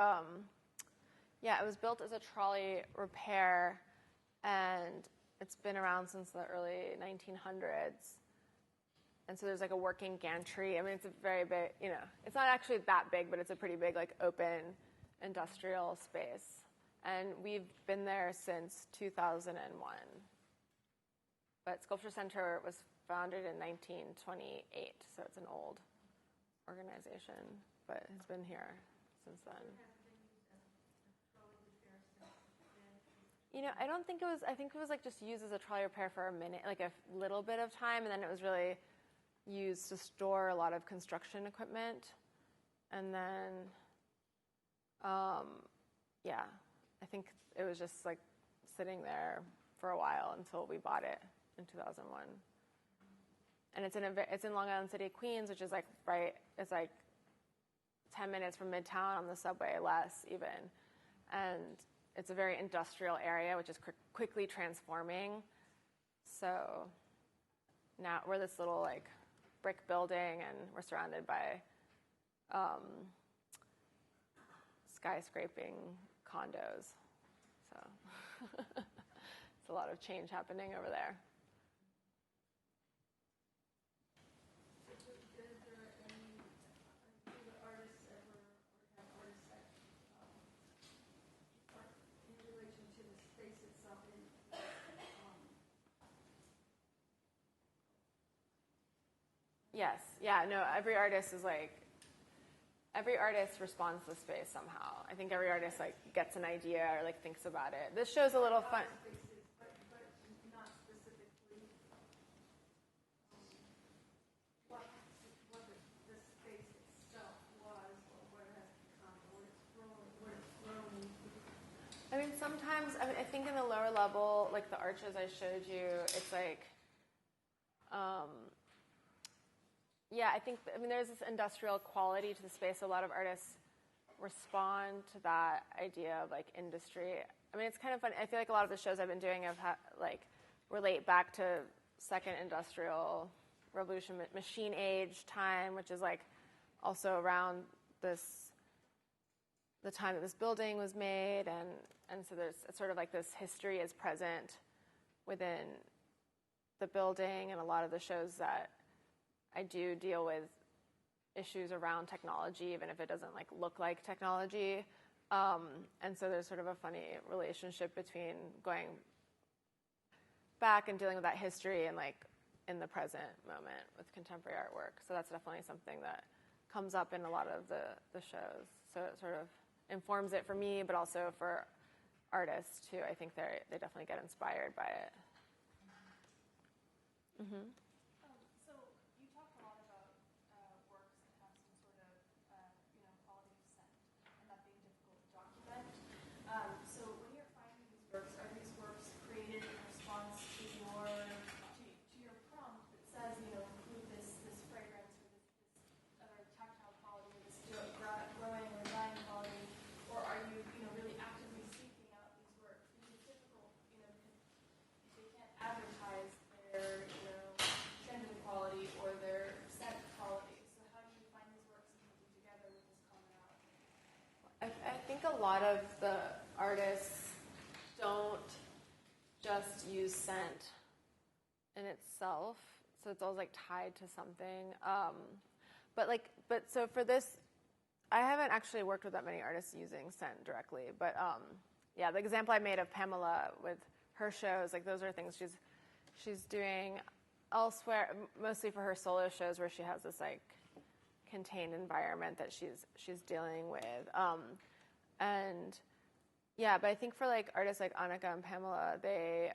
it was built as a trolley repair, and it's been around since the early 1900s. And so there's like a working gantry. It's a very big, it's not actually that big, but it's a pretty big, like, open industrial space. And we've been there since 2001. But Sculpture Center was founded in 1928, so it's an old organization, but has been here since then. I don't think it was. I think it was like just used as a trolley repair for a minute, like a little bit of time, and then it was really used to store a lot of construction equipment. And then, yeah, I think it was just like sitting there for a while until we bought it in 2001. And it's in Long Island City, Queens, which is like it's like 10 minutes from Midtown on the subway, less even. And it's a very industrial area, which is quickly transforming. So now we're this little like brick building, and we're surrounded by skyscraping condos. So it's a lot of change happening over there. Yes. Yeah. No. Every artist responds to the space somehow. I think every artist like gets an idea or like thinks about it. This show's a little fun. But not specifically what the space itself was, or what it has become, or what it's grown. I mean, sometimes I think in the lower level, like the arches I showed you, it's like. Yeah, there's this industrial quality to the space. A lot of artists respond to that idea of like industry. I mean, it's kind of fun. I feel like a lot of the shows I've been doing have relate back to second industrial revolution, machine age time, which is like also around the time that this building was made, and so there's sort of like this history is present within the building, and a lot of the shows that I do deal with issues around technology, even if it doesn't like look like technology. And so there's sort of a funny relationship between going back and dealing with that history and like in the present moment with contemporary artwork. So that's definitely something that comes up in a lot of the shows. So it sort of informs it for me, but also for artists too. I think they definitely get inspired by it. Mm-hmm. A lot of the artists don't just use scent in itself, so it's always like tied to something. But so for this, I haven't actually worked with that many artists using scent directly. But yeah, the example I made of Pamela with her shows, like those are things she's doing elsewhere, mostly for her solo shows where she has this like contained environment that she's dealing with. And yeah, but I think for like artists like Annika and Pamela, they,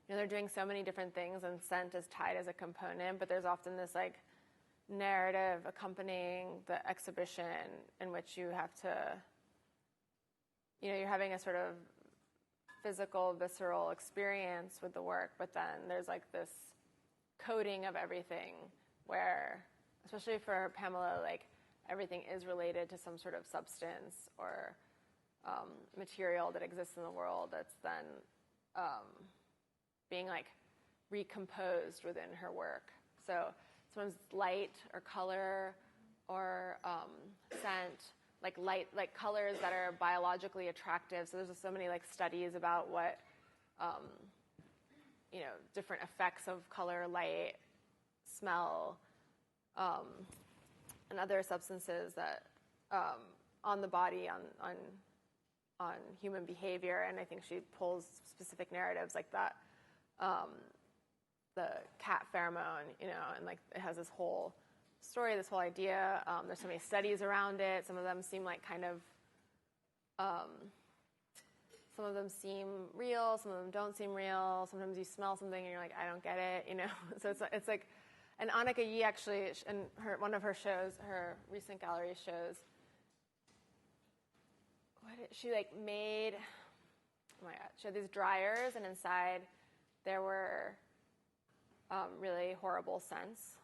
they're doing so many different things, and scent is tied as a component, but there's often this like narrative accompanying the exhibition in which you have to, you're having a sort of physical, visceral experience with the work, but then there's like this coding of everything where, especially for Pamela, like, everything is related to some sort of substance or material that exists in the world that's then being like recomposed within her work. So sometimes light or color or scent, like colors that are biologically attractive. So there's just so many like studies about what different effects of color, light, smell, and other substances that on the body, on human behavior. And I think she pulls specific narratives like that, the cat pheromone, and like it has this whole story, this whole idea. There's so many studies around it. Some of them seem like kind of some of them seem real, some of them don't seem real. Sometimes you smell something and you're like, I don't get it, you know. So it's like, and Annika Yee actually, in one of her shows, her recent gallery shows, she like made, oh my God, she had these dryers, and inside there were really horrible scents,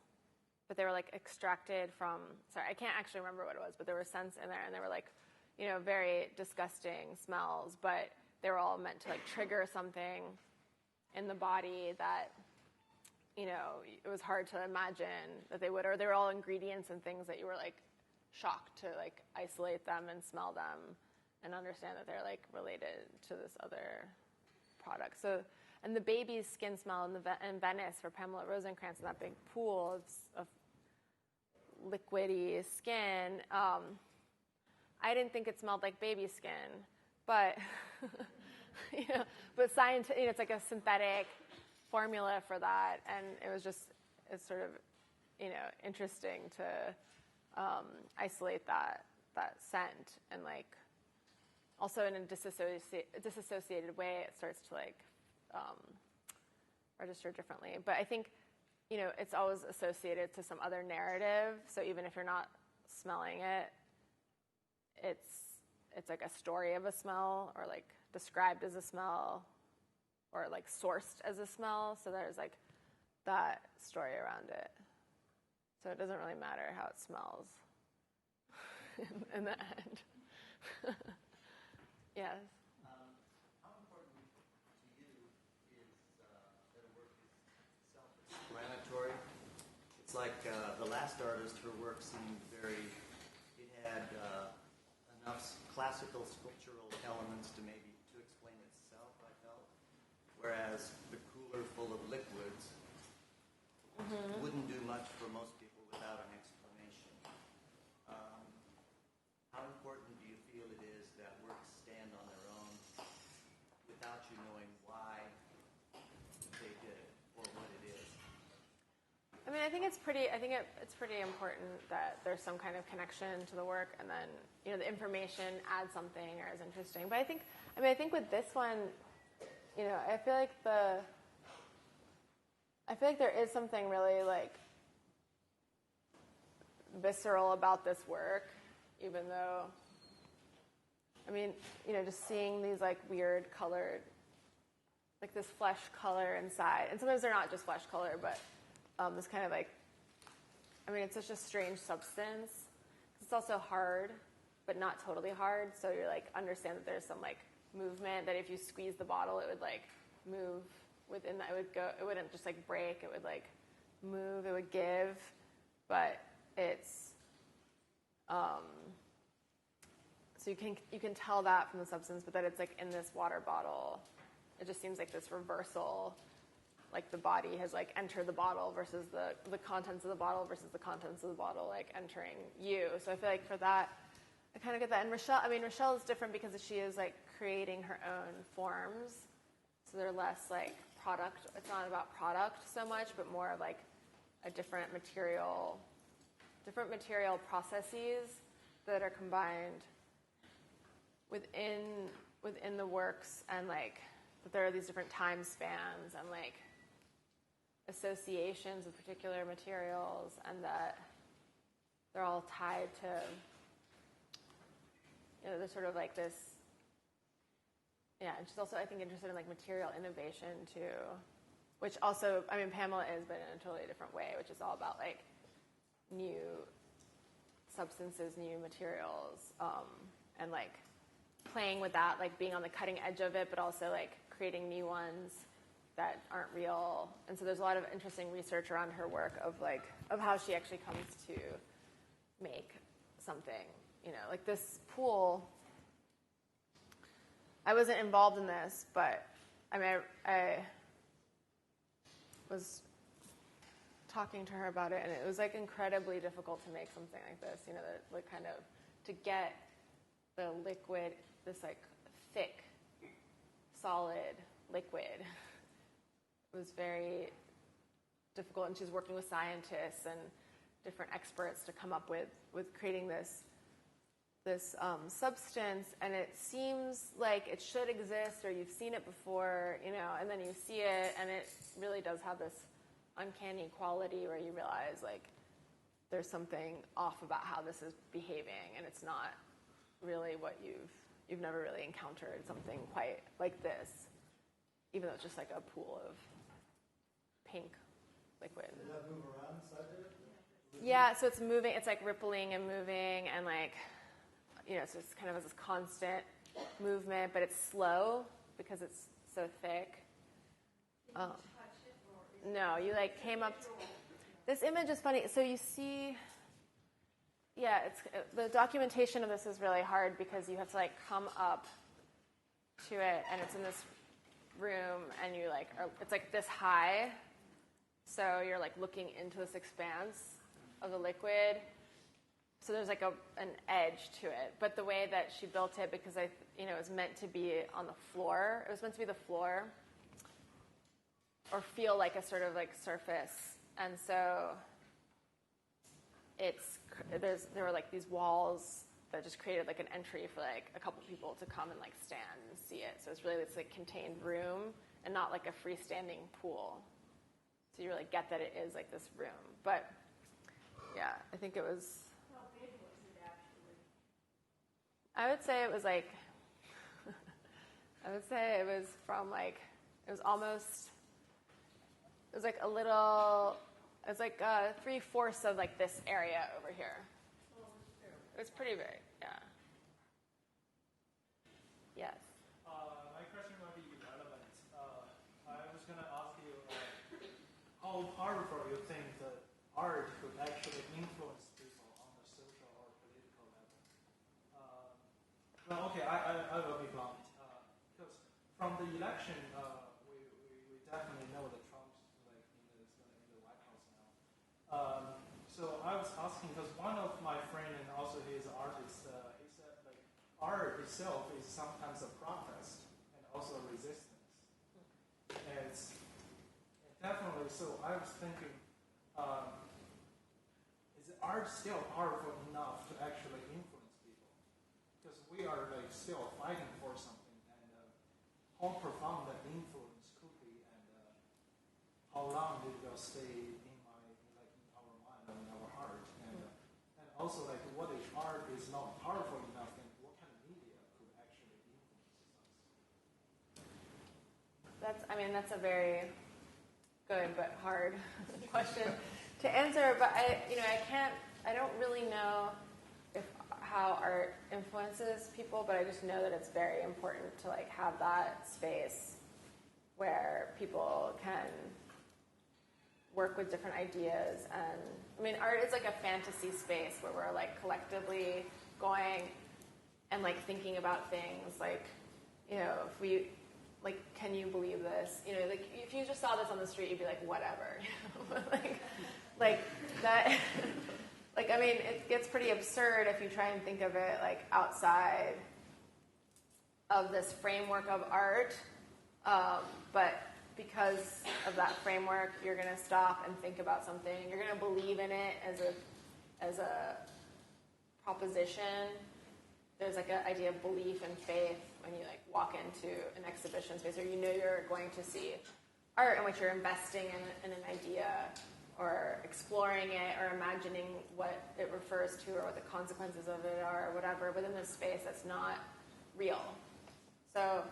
but they were like extracted from, sorry, I can't actually remember what it was, but there were scents in there, and they were like, you know, very disgusting smells, but they were all meant to like trigger something in the body that, you know, it was hard to imagine that they would, or they were all ingredients and things that you were like shocked to like isolate them and smell them and understand that they're like related to this other product. So, and the baby's skin smell in Venice for Pamela Rosenkrantz in that big pool of liquidy skin, I didn't think it smelled like baby skin, but you know, but you know, it's like a synthetic formula for that, and it's sort of, you know, interesting to isolate that scent, and like also in a disassociated way, it starts to like register differently. But I think, you know, it's always associated to some other narrative. So even if you're not smelling it, it's like a story of a smell, or like described as a smell, or like sourced as a smell. So there's like that story around it. So it doesn't really matter how it smells in the end. Yes. How important to you is that a work is self-explanatory? It's like the last artist, her work seemed it had enough classical sculptural elements to explain itself, I felt. Whereas the cooler full of liquids wouldn't do much for most people without an explanation. How important do you feel it is that works stand on their own without you knowing why they did it or what it is? I mean, I think it's pretty important that there's some kind of connection to the work, and then, you know, the information adds something or is interesting. But I think with this one, you know, I feel like there is something really like visceral about this work, even though, I mean, you know, just seeing these like weird colored, like this flesh color inside, and sometimes they're not just flesh color, but this kind of like, I mean, it's such a strange substance. It's also hard, but not totally hard. So you're like, understand that there's some like movement, that if you squeeze the bottle, it would like move within that. It wouldn't just like break. It would like move. It would give. But it's, so you can tell that from the substance, but that it's like in this water bottle. It just seems like this reversal. Like the body has like entered the bottle versus the contents of the bottle versus the contents of the bottle like entering you. So I feel like for that, I kind of get that. And Rochelle is different because she is like creating her own forms. So they're less like product. It's not about product so much, but more of like a different material processes that are combined within the works, and like that there are these different time spans and like associations of particular materials, and that they're all tied to, you know, there's sort of like this, yeah, and she's also, I think, interested in like material innovation too, which also, I mean, Pamela is, but in a totally different way, which is all about like new substances, new materials, and like playing with that, like being on the cutting edge of it, but also like creating new ones that aren't real. And so there's a lot of interesting research around her work of how she actually comes to make something, you know, like this pool. I wasn't involved in this, but I mean, I was talking to her about it, and it was like incredibly difficult to make something like this, you know, that like kind of to get the liquid, this like thick, solid liquid. It was very difficult, and she's working with scientists and different experts to come up with creating this substance, and it seems like it should exist, or you've seen it before, and then you see it, and it really does have this uncanny quality where you realize, like, there's something off about how this is behaving, and it's not really what you've never really encountered something quite like this, even though it's just like a pool of pink liquid. Does that move around inside there? Yeah, so it's moving. It's like rippling and moving, and like, so it's kind of has this constant movement, but it's slow because it's so thick. No, you like came up. This image is funny. So you see, the documentation of this is really hard because you have to like come up to it, and it's in this room, and you like it's like this high, so you're like looking into this expanse of the liquid. So there's like an edge to it, but the way that she built it, because it was meant to be on the floor. It was meant to be the floor, or feel like a sort of like surface, and so there were like these walls that just created like an entry for like a couple people to come and like stand and see it. So it's really this like contained room and not like a freestanding pool. So you really get that it is like this room, but yeah, I think it was. How big was it actually? I would say it was like. I would say it was from like it was almost. It was like a little. It was like 3/4 of like this area over here. It was pretty big, yeah. Yes. My question might be irrelevant. I was going to ask you how powerful you think that art could actually influence people on the social or political level. Well, okay, I will be blunt. Because from the election, we definitely know that Trump's like in the White House now. So I was asking because one of my friend and also his artist, he said like art itself is sometimes a protest and also a resistance. And it's definitely. So I was thinking, is art still powerful enough to actually influence people? Because we are like still fighting for something, and how profound that influence could be, and how long it will stay in our mind and our heart, and also like what if art is not powerful enough, then what kind of media could actually influence us? That's a very good but hard question to answer. But I don't really know how art influences people, but I just know that it's very important to like have that space where people can work with different ideas. And art is like a fantasy space where we're like collectively going and like thinking about things like, if we like, can you believe this? Like if you just saw this on the street, you'd be like, whatever. like that. It gets pretty absurd if you try and think of it like outside of this framework of art. But because of that framework, you're going to stop and think about something. You're going to believe in it as a proposition. There's like an idea of belief and faith when you like walk into an exhibition space, or you're going to see art in which you're investing in an idea, or exploring it, or imagining what it refers to, or what the consequences of it are, or whatever, within this space that's not real. So,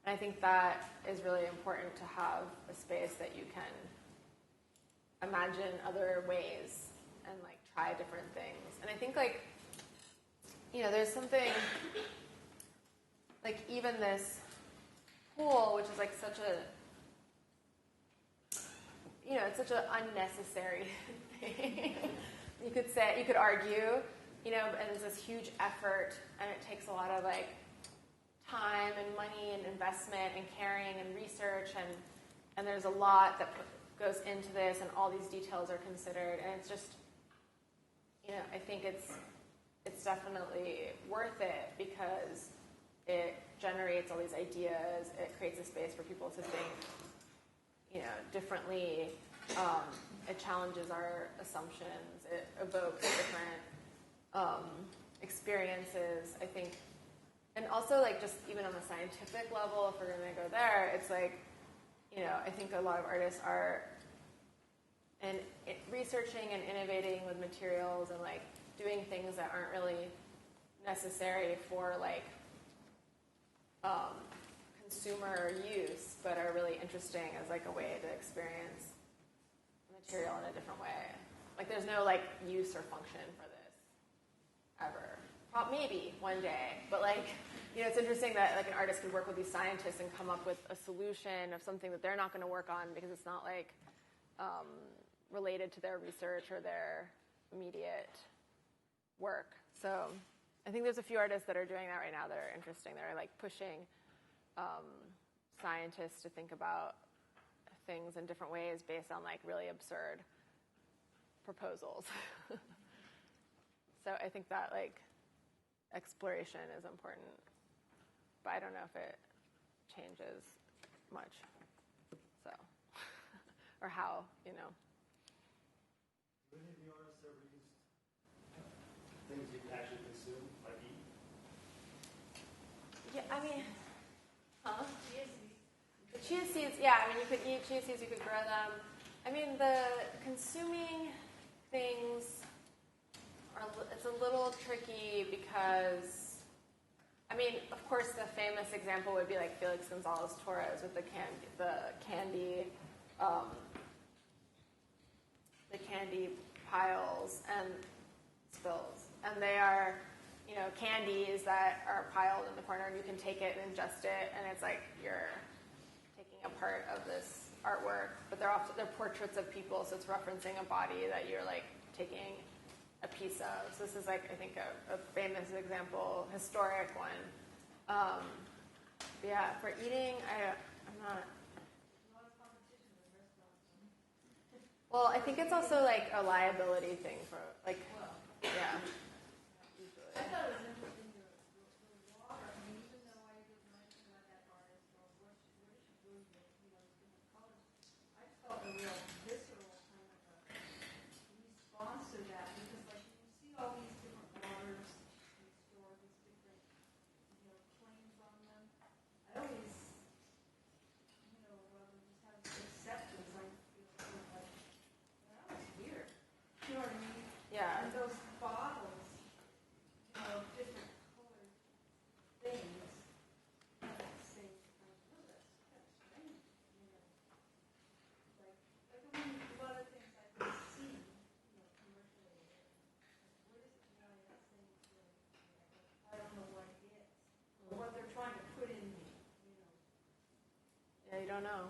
I think that is really important to have a space that you can imagine other ways and like try different things. And I think like, there's something like even this pool, which is like such a, it's such an unnecessary thing. You could argue, and it's this huge effort, and it takes a lot of like time and money and investment and caring and research, and there's a lot that goes into this, and all these details are considered, and it's just, I think it's definitely worth it because it generates all these ideas. It creates a space for people to think, differently. It challenges our assumptions. It evokes different experiences, I think. And also, like, just even on the scientific level, if we're going to go there, it's like, I think a lot of artists are researching and innovating with materials and, like, doing things that aren't really necessary for, like, consumer use, but are really interesting as, like, a way to experience material in a different way. Like, there's no, like, use or function for this ever. Maybe one day, but, like, it's interesting that, like, an artist could work with these scientists and come up with a solution of something that they're not going to work on because it's not, like, related to their research or their immediate work. So I think there's a few artists that are doing that right now that are interesting. They're, like, pushing scientists to think about things in different ways based on, like, really absurd proposals. So I think that, like, exploration is important, but I don't know if it changes much. So, or how, Do any of the artists ever use things you can actually consume, like eat? Yeah, I mean, the chia seeds, yeah, I mean, you could eat chia seeds, you could grow them. I mean, the consuming things it's a little tricky because, I mean, of course, the famous example would be like Felix Gonzalez Torres with the candy piles and spills, and they are, candies that are piled in the corner, and you can take it and ingest it, and it's like you're taking a part of this artwork, but they're portraits of people, so it's referencing a body that you're like taking a piece of. So this is, like, I think a famous example, historic one. Yeah, for eating, I'm not. Well, I think it's also like a liability thing for, like, yeah. Usually. I thought it was interesting the water. I mean, even though I didn't mention about that artist or what she doing, different colors, I felt a real visceral kind of a response to that because, like, you see all these different waters in the store, these different, claims on them. I always, rather just have acceptance. I feel like that was weird. You know what I mean? Yeah. And those bottles, different colored things, say, that's kind of strange, Like I mean, a lot of things I can see, commercially. What is it? Why that thing is really, I don't know what it is, or what they're trying to put in me, Yeah, you don't know.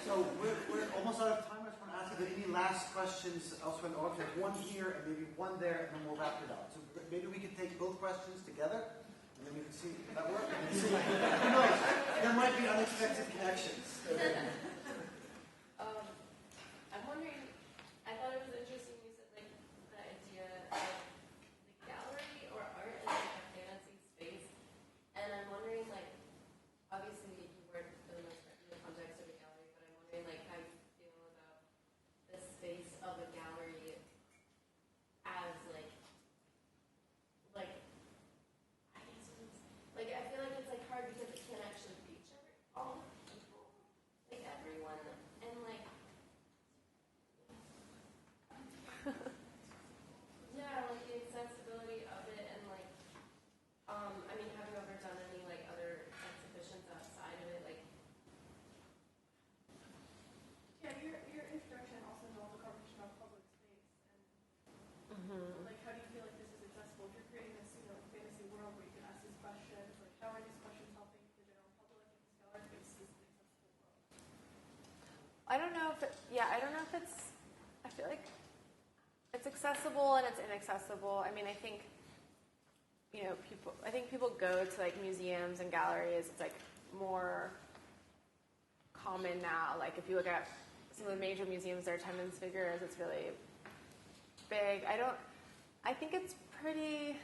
So we're almost out of time. I just want to ask if there are any last questions elsewhere in the audience. One here and maybe one there, and then we'll wrap it up. So maybe we could take both questions together, and then we can see if that works. And see, who knows? There might be unexpected connections. I'm wondering, I thought it was interesting you said, like, the idea of the gallery or art as, like, a fantasy space. And I'm wondering, like, obviously you weren't for the most part in the context of a gallery, but I'm wondering, like, how you feel about the space of a gallery as, like, I guess I feel like it's, like, hard because it can't actually reach all the people, like, everyone, and, like, yeah, like, the accessibility of it, and, like, I mean, have you ever done any, like, other exhibitions outside of it, like? Yeah, your introduction also involved a conversation about public space and like how do you feel like this is accessible? If you're creating this, fantasy world where you can ask these questions, like how are these questions helping the general public and this gallery space is an accessible world? I don't know if it's, I feel like it's accessible and it's inaccessible. I mean, I think, people go to, like, museums and galleries. It's, like, more common now. Like, if you look at some of the major museums, their attendance figures, it's really big. I think it's pretty,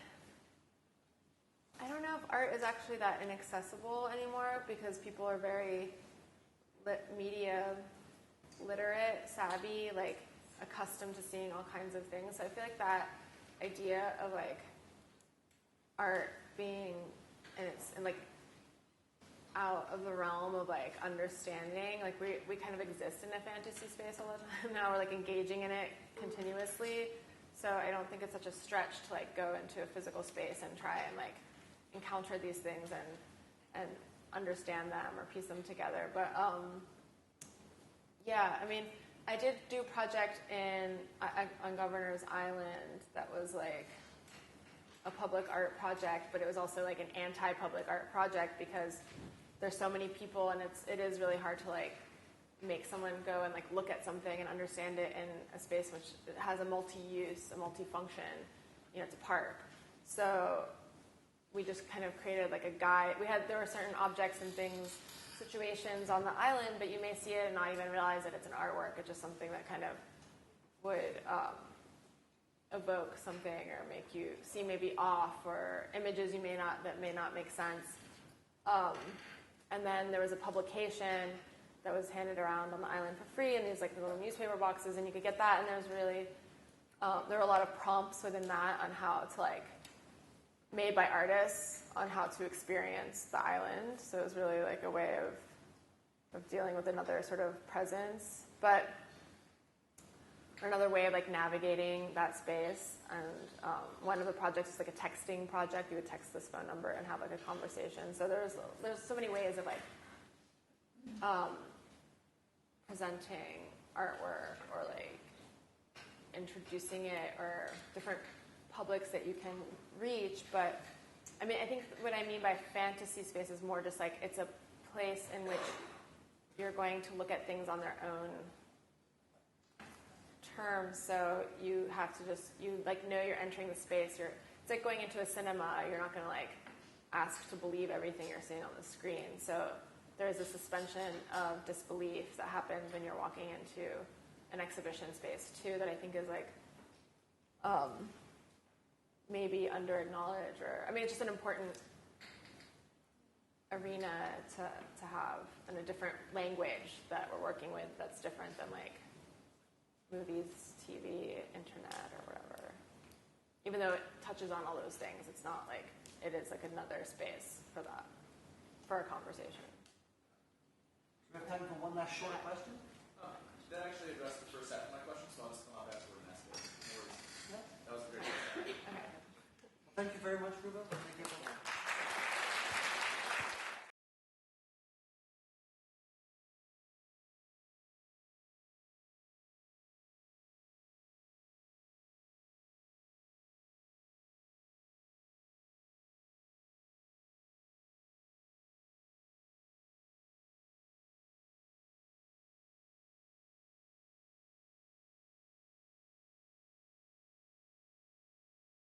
I don't know if art is actually that inaccessible anymore because people are very media literate, savvy, like, accustomed to seeing all kinds of things. So I feel like that idea of like art being, and like out of the realm of like understanding. Like we kind of exist in a fantasy space all the time now. We're like engaging in it continuously. So I don't think it's such a stretch to like go into a physical space and try and like encounter these things and understand them or piece them together. But yeah, I mean, I did do a project on Governor's Island that was like a public art project, but it was also like an anti-public art project because there's so many people, and it is really hard to like make someone go and like look at something and understand it in a space which has a multi-use, a multi-function. You know, it's a park. So we just kind of created like a guide. There were certain objects and things, situations on the island, but you may see it and not even realize that it's an artwork. It's just something that kind of would evoke something or make you see maybe off, or images that may not make sense. And then there was a publication that was handed around on the island for free in these like little newspaper boxes, and you could get that. And there were a lot of prompts within that on how to like, made by artists, on how to experience the island. So it was really like a way of dealing with another sort of presence, but another way of like navigating that space. And one of the projects was like a texting project. You would text this phone number and have like a conversation. So there's so many ways of like presenting artwork or like introducing it, or different publics that you can reach. But I mean, I think what I mean by fantasy space is more just like it's a place in which you're going to look at things on their own terms. So you have to you like know you're entering the space. It's like going into a cinema. You're not going to like ask to believe everything you're seeing on the screen. So there's a suspension of disbelief that happens when you're walking into an exhibition space too, that I think is like maybe under-acknowledged, or I mean, it's just an important arena to have, and a different language that we're working with that's different than like movies, TV, internet, or whatever. Even though it touches on all those things, it's not like it is like another space for that, for a conversation. Do we have time for one last short question? That actually addressed the first half of my question, so I'll just come up afterward and ask it. No worries. Yeah. That was a great question. Okay. Thank you very much, Ruba. Thank you.